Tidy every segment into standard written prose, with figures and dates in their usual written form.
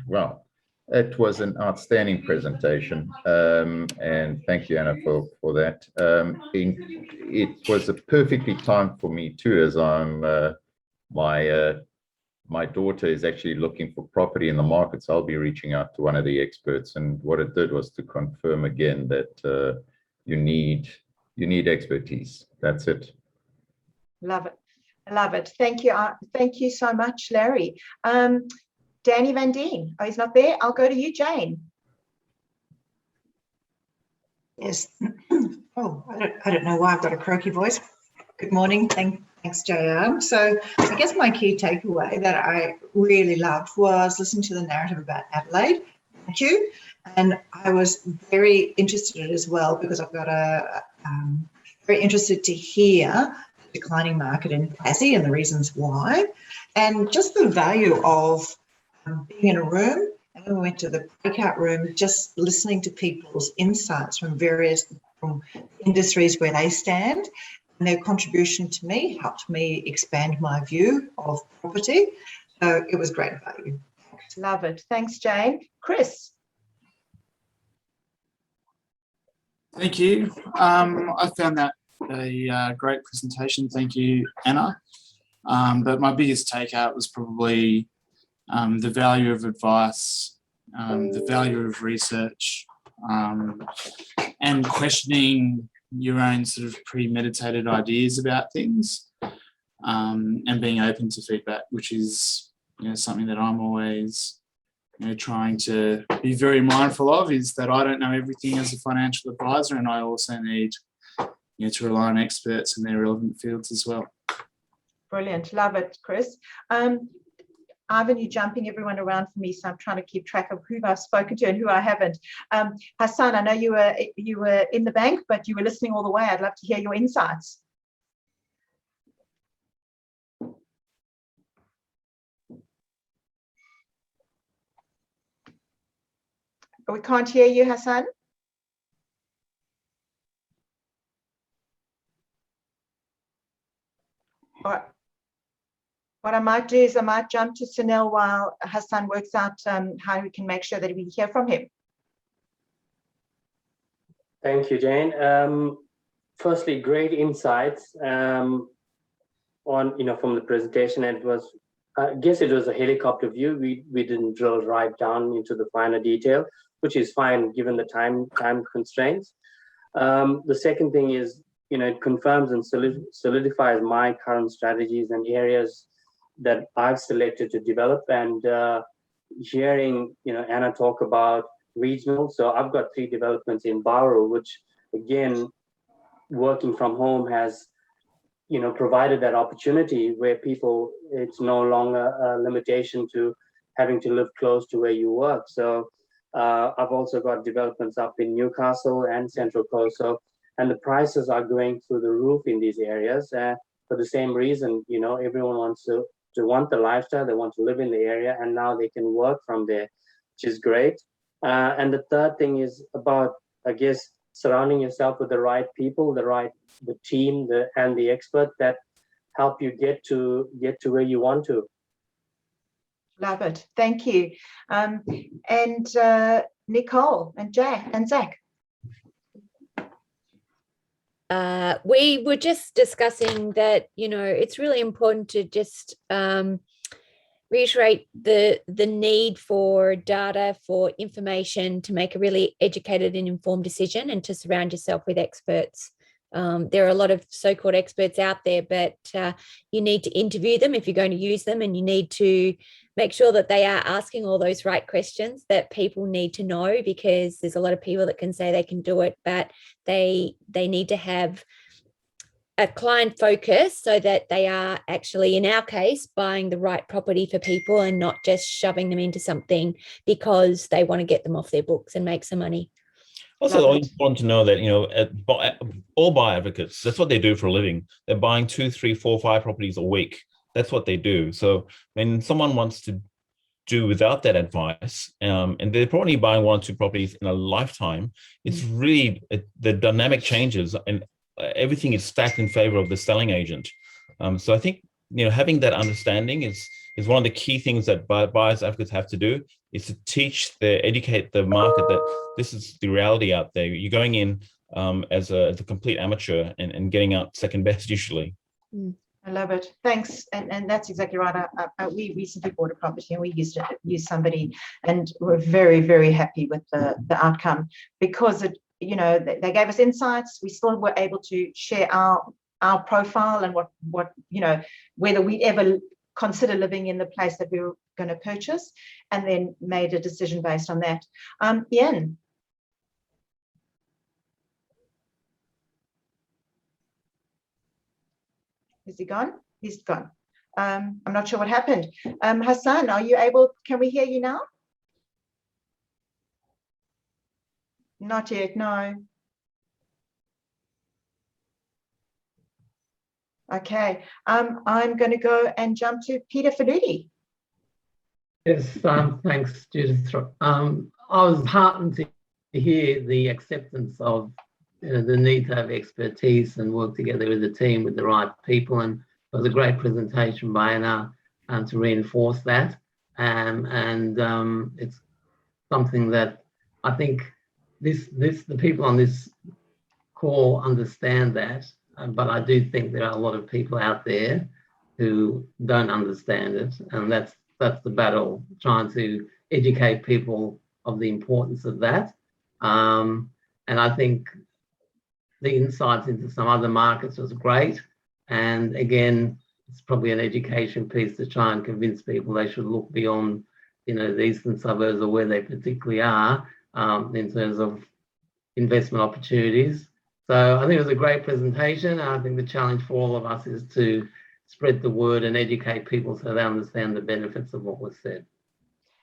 Well, it was an outstanding presentation, and thank you, Anna, for that. It was a perfectly timed for me too, as my daughter is actually looking for property in the market, so I'll be reaching out to one of the experts. And what it did was to confirm again that you need expertise. That's it. Love it. I love it. Thank you. Thank you so much, Larry. Danny Van Dien. Oh, he's not there. I'll go to you, Jane. Yes. Oh, I don't know why I've got a croaky voice. Good morning. Thanks, JR. So I guess my key takeaway that I really loved was listening to the narrative about Adelaide. Thank you. And I was very interested as well, because I've got very interested to hear the declining market in Tassie and the reasons why, and just the value of being in a room. And then we went to the breakout room, just listening to people's insights from industries where they stand, and their contribution to me helped me expand my view of property. So it was great value. Love it. Thanks, Jane. Chris. Thank you. I found that a great presentation. Thank you, Anna. But my biggest takeout was probably the value of advice, the value of research, and questioning your own sort of premeditated ideas about things, and being open to feedback, which is something that I'm always trying to be very mindful of, is that I don't know everything as a financial advisor, and I also need to rely on experts in their relevant fields as well. Brilliant. Love it, Chris. Ivan, you're jumping everyone around for me, so I'm trying to keep track of who I've spoken to and who I haven't. Hassan, I know you were in the bank, but you were listening all the way. I'd love to hear your insights. We can't hear you, Hassan. All right. What I might do is I might jump to Sunil while Hassan works out how we can make sure that we hear from him. Thank you, Jane. Firstly, great insights on from the presentation. And it was, I guess it was a helicopter view. We didn't drill right down into the finer detail, which is fine given the time constraints. The second thing is, it confirms and solidifies my current strategies and areas that I've selected to develop. And hearing Anna talk about regional, so I've got 3 developments in Bowral, which again, working from home has provided that opportunity where people, it's no longer a limitation to having to live close to where you work. So I've also got developments up in Newcastle and Central Coast. And the prices are going through the roof in these areas for the same reason. Everyone wants to want the lifestyle, they want to live in the area, and now they can work from there, which is great. And the third thing is about, I guess, surrounding yourself with the right people, the team, and the expert that help you get to where you want to. Love it. Thank you. And Nicole and Jack and Zach. We were just discussing that, it's really important to just reiterate the need for data, for information, to make a really educated and informed decision, and to surround yourself with experts. There are a lot of so-called experts out there, but you need to interview them if you're going to use them, and you need to make sure that they are asking all those right questions that people need to know, because there's a lot of people that can say they can do it, but they need to have a client focus so that they are actually, in our case, buying the right property for people and not just shoving them into something because they want to get them off their books and make some money. Also, important to know that, all buyer advocates, that's what they do for a living. They're buying 2, 3, 4, 5 properties a week. That's what they do. So when someone wants to do without that advice, and they're probably buying 1 or 2 properties in a lifetime, it's really, the dynamic changes and everything is stacked in favor of the selling agent. So I think having that understanding is one of the key things that buyers advocates have to do, is to educate the market that this is the reality out there. You're going in as a complete amateur and getting out second best usually. I love it. Thanks. And that's exactly right. We recently bought a property and we used somebody, and we're very, very happy with the outcome, because they gave us insights. We still were able to share our profile and what whether we'd ever consider living in the place that we were going to purchase, and then made a decision based on that. Ian. Is he gone? He's gone. I'm not sure what happened. Hassan, are you able? Can we hear you now? Not yet, no. Okay, I'm going to go and jump to Peter Faludi. Yes, thanks, Judith. I was heartened to hear the acceptance of the need to have expertise and work together with the team with the right people, and it was a great presentation by Anna to reinforce that. It's something that I think the people on this call understand that, but I do think there are a lot of people out there who don't understand it, and that's the battle, trying to educate people of the importance of that. And I think the insights into some other markets was great. And again, it's probably an education piece to try and convince people they should look beyond, the eastern suburbs or where they particularly are in terms of investment opportunities. So I think it was a great presentation. I think the challenge for all of us is to spread the word and educate people so they understand the benefits of what was said.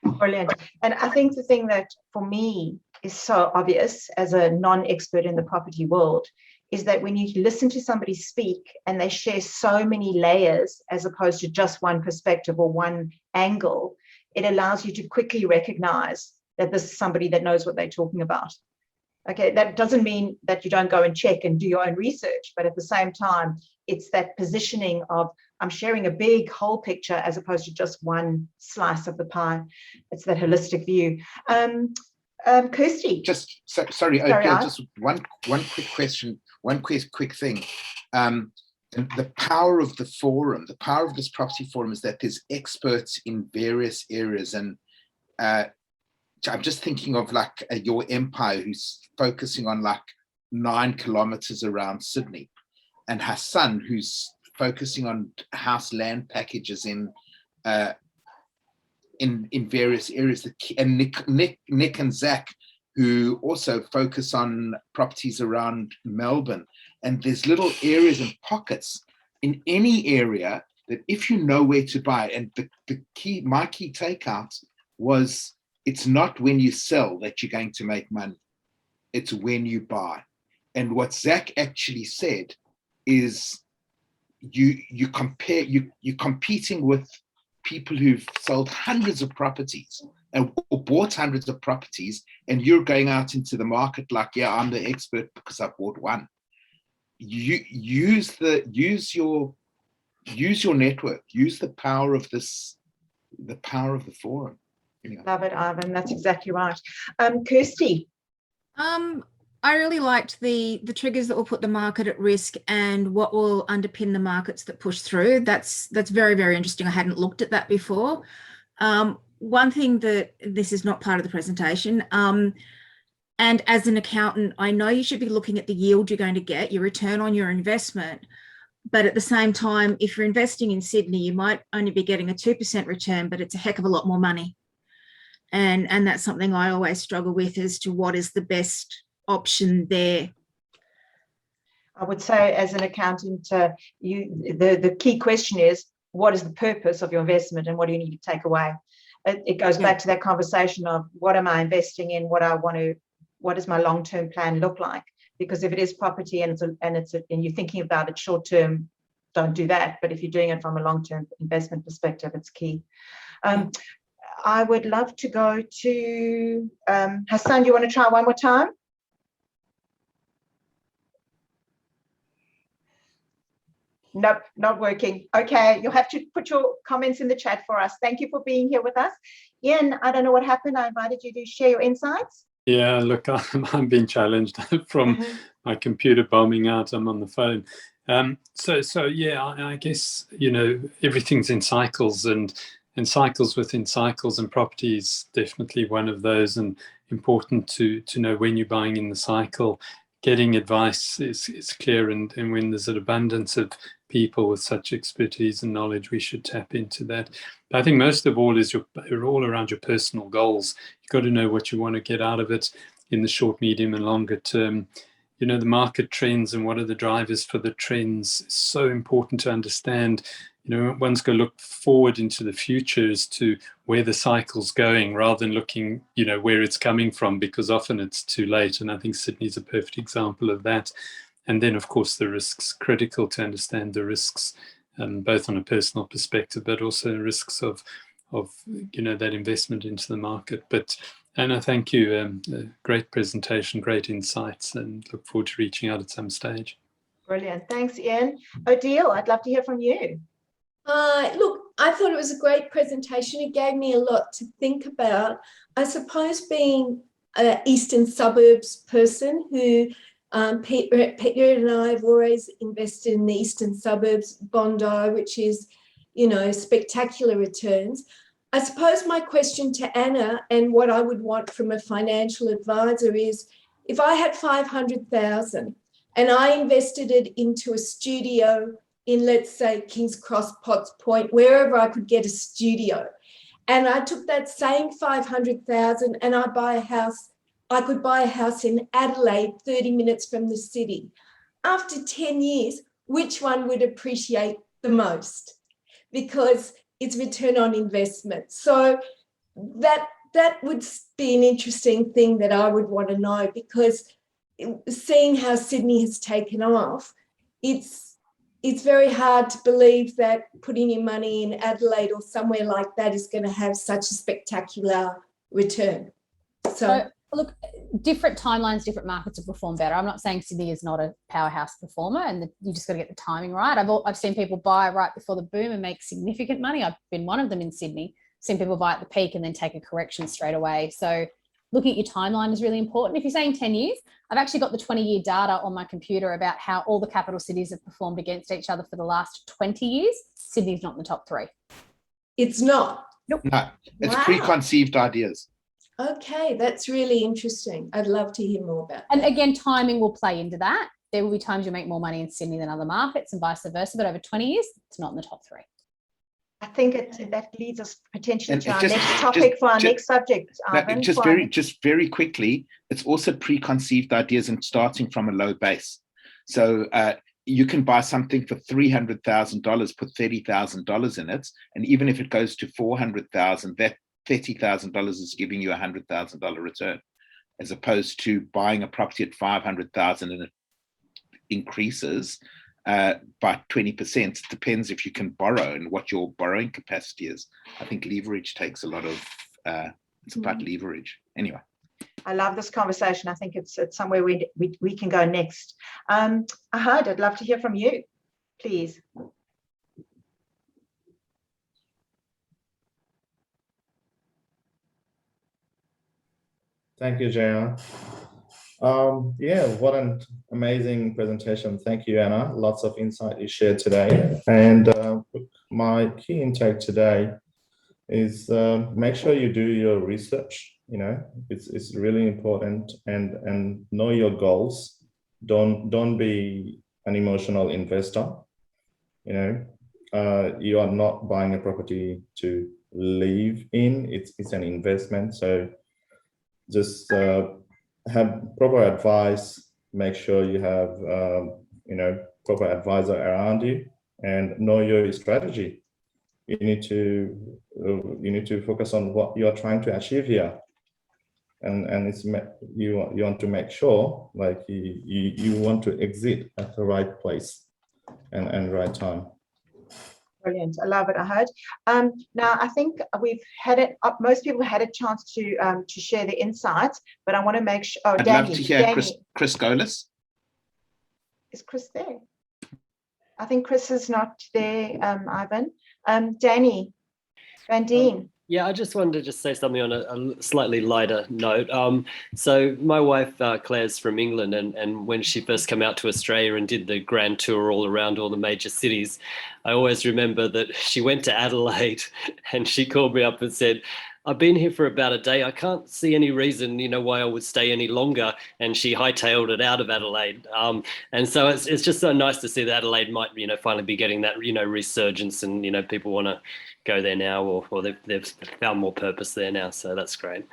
Brilliant. And I think the thing that for me is so obvious as a non-expert in the property world is that when you listen to somebody speak and they share so many layers as opposed to just one perspective or one angle, it allows you to quickly recognize that this is somebody that knows what they're talking about. Okay, that doesn't mean that you don't go and check and do your own research, but at the same time, it's that positioning of I'm sharing a big whole picture as opposed to just one slice of the pie. It's that holistic view. Kirsty. Sorry, just one quick question, one quick thing. The power of the forum, the power of this property forum is that there's experts in various areas, and I'm just thinking of like your empire, who's focusing on like 9 kilometers around Sydney, and Hassan, who's focusing on house land packages in various areas, and Nick and Zach, who also focus on properties around Melbourne. And there's little areas and pockets in any area that if you know where to buy, and my key takeout was, it's not when you sell that you're going to make money, it's when you buy. And what Zach actually said is you're competing with people who've sold hundreds of properties or bought hundreds of properties, and you're going out into the market like, yeah, I'm the expert because I bought one. You use your network, use the power of the forum. Anyway. Love it, Ivan. That's exactly right. Kirsty. I really liked the triggers that will put the market at risk and what will underpin the markets that push through. That's very, very interesting. I hadn't looked at that before. One thing that this is not part of the presentation, and as an accountant, I know you should be looking at the yield you're going to get, your return on your investment. But at the same time, if you're investing in Sydney, you might only be getting a 2% return, but it's a heck of a lot more money. And that's something I always struggle with as to what is the best option there. I would say as an accountant, the key question is, what is the purpose of your investment and what do you need to take away? It goes back to that conversation of what am I investing in, what does my long-term plan look like? Because if it is property and you're thinking about it short-term, don't do that. But if you're doing it from a long-term investment perspective, it's key. I would love to go to Hassan. Do you want to try one more time? Nope, not working. Okay, you'll have to put your comments in the chat for us. Thank you for being here with us. Ian, I don't know what happened. I invited you to share your insights. Yeah, look, I'm being challenged from my computer bombing out. I'm on the phone. So yeah, I guess, you know, everything's in cycles and cycles within cycles, and property is definitely one of those, and important to know when you're buying in the cycle. Getting advice is clear, and when there's an abundance of people with such expertise and knowledge, we should tap into that. But I think most of all is all around your personal goals. You've got to know what you want to get out of it in the short, medium and longer term. You know, the market trends and what are the drivers for the trends is so important to understand. You know, one's got to look forward into the future as to where the cycle's going, rather than looking, you know, where it's coming from, because often it's too late. And I think Sydney's a perfect example of that. And then, of course, the risks, critical to understand the risks, both on a personal perspective, but also risks of you know, that investment into the market. But Anna, thank you. Great presentation, great insights, and look forward to reaching out at some stage. Brilliant. Thanks, Ian. Odile, I'd love to hear from you. Look, I thought it was a great presentation. It gave me a lot to think about. I suppose being an Eastern Suburbs person who Peter and I have always invested in the Eastern Suburbs, Bondi, which is, you know, spectacular returns. I suppose my question to Anna, and what I would want from a financial advisor, is if I had 500,000 and I invested it into a studio in, let's say, King's Cross, Potts Point, wherever I could get a studio, and I took that same 500,000 and I could buy a house in Adelaide, 30 minutes from the city. After 10 years, which one would appreciate the most? Because it's return on investment. So that would be an interesting thing that I would want to know, because seeing how Sydney has taken off, it's very hard to believe that putting your money in Adelaide or somewhere like that is going to have such a spectacular return. So look, different timelines, different markets will perform better. I'm not saying Sydney is not a powerhouse performer, and you just got to get the timing right. I've seen people buy right before the boom and make significant money. I've been one of them in Sydney. Seen people buy at the peak and then take a correction straight away. So looking at your timeline is really important. If you're saying 10 years, I've actually got the 20-year data on my computer about how all the capital cities have performed against each other for the last 20 years. Sydney's not in the top 3. It's not? No, it's Wow. preconceived ideas. Okay, that's really interesting. I'd love to hear more about that. And again, timing will play into that. There will be times you make more money in Sydney than other markets and vice versa, but over 20 years, it's not in the top 3. I think that leads us potentially And to our just- next topic for our just- next subject. No, Ivan, just very quickly, it's also preconceived ideas and starting from a low base. So you can buy something for $300,000, put $30,000 in it, and even if it goes to $400,000, that $30,000 is giving you a $100,000 return, as opposed to buying a property at $500,000 and it increases by 20%. It depends if you can borrow and what your borrowing capacity is. I think leverage takes a lot of, it's about leverage. Anyway. I love this conversation. I think it's somewhere we can go next. Ahad, I'd love to hear from you, please. Thank you, Jaya. Yeah, what an amazing presentation. Thank you, Anna. Lots of insight you shared today. And my key intake today is make sure you do your research. You know, it's really important, and know your goals. Don't be an emotional investor. You know, you are not buying a property to live in. It's an investment. So just have proper advice. Make sure you have you know, proper advisor around you, and know your strategy. You need to focus on what you are trying to achieve here, and it's you want to make sure, like, you want to exit at the right place and right time. Brilliant. I love it, Ahad. Now, I think we've had it. Most people had a chance to share their insights, but I want to make sure. Oh, I'd Danny, love to hear Danny. Chris Golis. Is Chris there? I think Chris is not there, Ivan. Danny, Van Dien. Yeah, I just wanted to just say something on a slightly lighter note. So my wife, Claire's from England, and when she first came out to Australia and did the grand tour all around all the major cities, I always remember that she went to Adelaide and she called me up and said, I've been here for about a day. I can't see any reason, why I would stay any longer. And she hightailed it out of Adelaide. And so it's just so nice to see that Adelaide might, finally be getting that, resurgence, and, people want to go there now, or they've found more purpose there now. So that's great.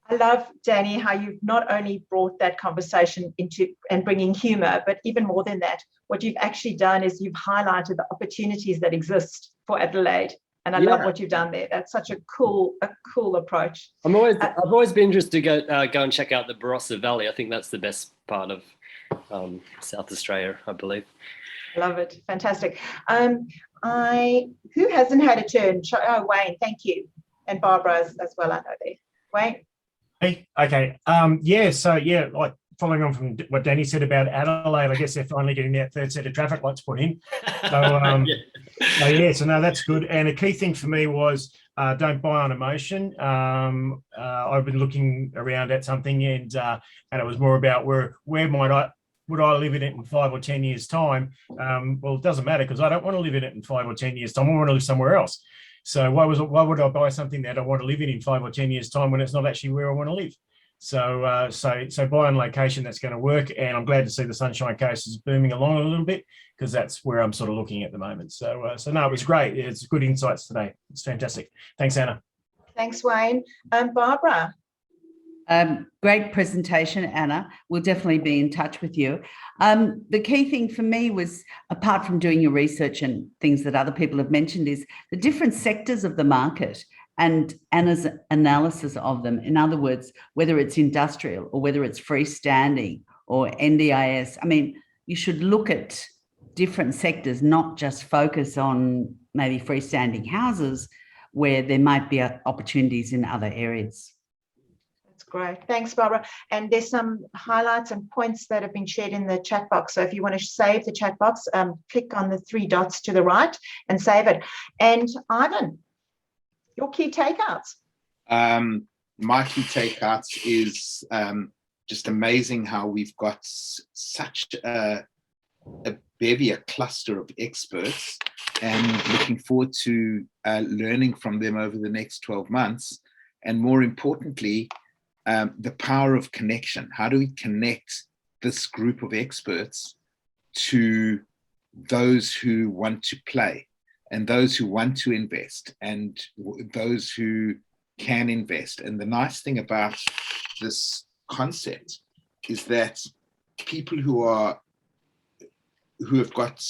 I love, Danny, how you've not only brought that conversation into and bringing humor, but even more than that, what you've actually done is you've highlighted the opportunities that exist for Adelaide. And I love what you've done there. That's such a cool approach. I've always been interested to go and check out the Barossa Valley. I think that's the best part of South Australia, I believe. Love it. Fantastic. Who hasn't had a turn? Wayne, thank you. And Barbara as well, I know there. Wayne? Hey, okay. Like following on from what Danny said about Adelaide, I guess they're finally getting that third set of traffic lights put in. So that's good. And a key thing for me was don't buy on emotion. I've been looking around at something, and it was more about where would I live in it in 5 or 10 years' time? Well, it doesn't matter, because I don't want to live in it in 5 or 10 years' time. I want to live somewhere else. So why would I buy something that I want to live in 5 or 10 years' time when it's not actually where I want to live? So buy on location, that's going to work. And I'm glad to see the Sunshine Coast is booming along a little bit, because that's where I'm sort of looking at the moment. So no, it was great. It's good insights today. It's fantastic. Thanks, Anna. Thanks, Wayne. Barbara. Great presentation, Anna. We'll definitely be in touch with you. The key thing for me was, apart from doing your research and things that other people have mentioned, is the different sectors of the market and Anna's analysis of them. In other words, whether it's industrial or whether it's freestanding or NDIS. I mean, you should look at different sectors, not just focus on maybe freestanding houses where there might be opportunities in other areas. Great. Thanks, Barbara. And there's some highlights and points that have been shared in the chat box. So if you want to save the chat box, click on the 3 dots to the right and save it. And Ivan, your key takeouts. My key takeouts is just amazing how we've got such a bevy, a cluster of experts, and looking forward to learning from them over the next 12 months. And more importantly, the power of connection. How do we connect this group of experts to those who want to play, and those who want to invest, and those who can invest? And the nice thing about this concept is that people who have got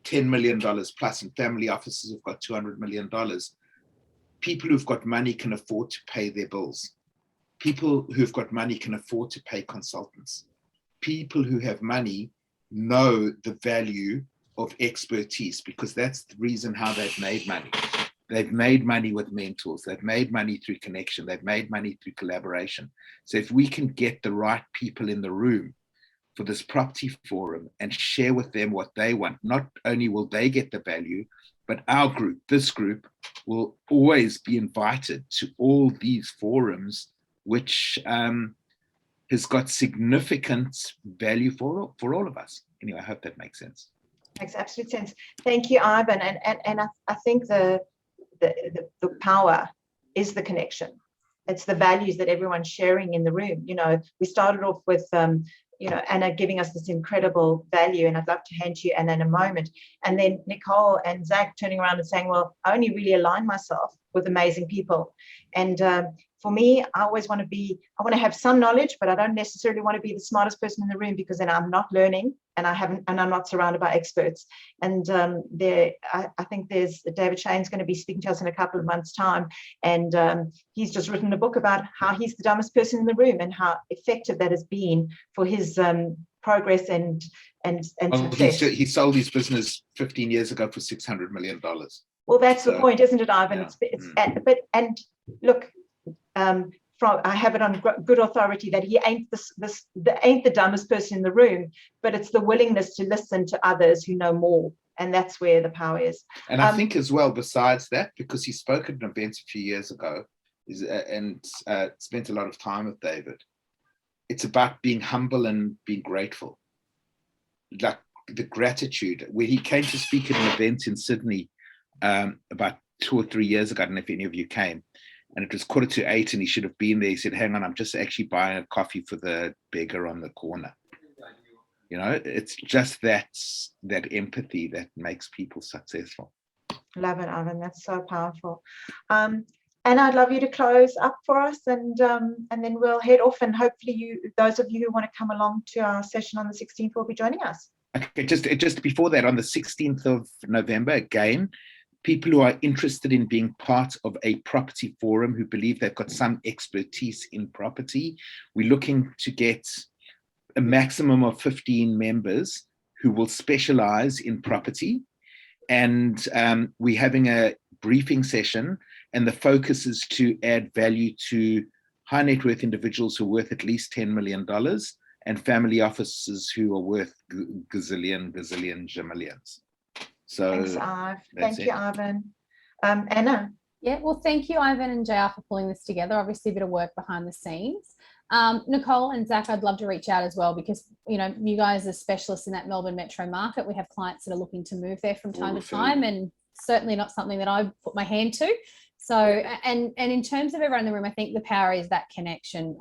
$10 million plus, and family offices have got $200 million, people who've got money can afford to pay their bills. People who've got money can afford to pay consultants. People who have money know the value of expertise, because that's the reason how they've made money. They've made money with mentors. They've made money through connection. They've made money through collaboration. So if we can get the right people in the room for this property forum and share with them what they want, not only will they get the value, but our group, this group, will always be invited to all these forums, which has got significant value for all of us. Anyway, I hope that makes sense. Makes absolute sense. Thank you, Ivan. And I think the power is the connection. It's the values that everyone's sharing in the room. We started off with Anna giving us this incredible value, and I'd love to hand to you Anna in a moment. And then Nicole and Zach turning around and saying, well, I only really align myself with amazing people. And for me, I always want to have some knowledge, but I don't necessarily want to be the smartest person in the room, because then I'm not learning and I'm not surrounded by experts. And I think there's David Shane's going to be speaking to us in a couple of months' time. And he's just written a book about how he's the dumbest person in the room and how effective that has been for his progress and success. He sold his business 15 years ago for $600 million. Well, that's the point, isn't it, Ivan? Yeah. And look, I have it on good authority that he ain't ain't the dumbest person in the room, but it's the willingness to listen to others who know more, and that's where the power is. And I think as well, besides that, because he spoke at an event a few years ago, and spent a lot of time with David, it's about being humble and being grateful. Like the gratitude. When he came to speak at an event in Sydney about 2 or 3 years ago, I don't know if any of you came, and it was 7:45 and he should have been there. He said, hang on, I'm just actually buying a coffee for the beggar on the corner. You know, it's just that empathy that makes people successful. Love it, Ivan. That's so powerful. And I'd love you to close up for us, and then we'll head off, and hopefully those of you who want to come along to our session on the 16th will be joining us. Okay, just before that, on the 16th of November, again, people who are interested in being part of a property forum, who believe they've got some expertise in property, we're looking to get a maximum of 15 members who will specialize in property. And we're having a briefing session, and the focus is to add value to high net worth individuals who are worth at least $10 million and family offices who are worth gazillion, jamillions. So thanks, Iv. Thank you, Ivan. Anna. Yeah, well, thank you, Ivan and JR, for pulling this together. Obviously, a bit of work behind the scenes. Nicole and Zach, I'd love to reach out as well, because you guys are specialists in that Melbourne metro market. We have clients that are looking to move there from time to time, and certainly not something that I put my hand to. So, and in terms of everyone in the room, I think the power is that connection.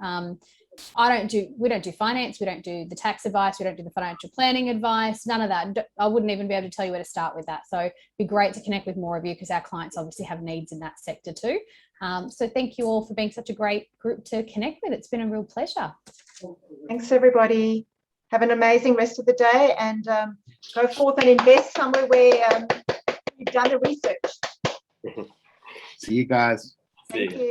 We don't do finance, we don't do the tax advice, we don't do the financial planning advice, none of that. I wouldn't even be able to tell you where to start with that. So it'd be great to connect with more of you, because our clients obviously have needs in that sector too. So thank you all for being such a great group to connect with. It's been a real pleasure. Thanks, everybody. Have an amazing rest of the day, and go forth and invest somewhere where you've done the research. See you guys. Thank you.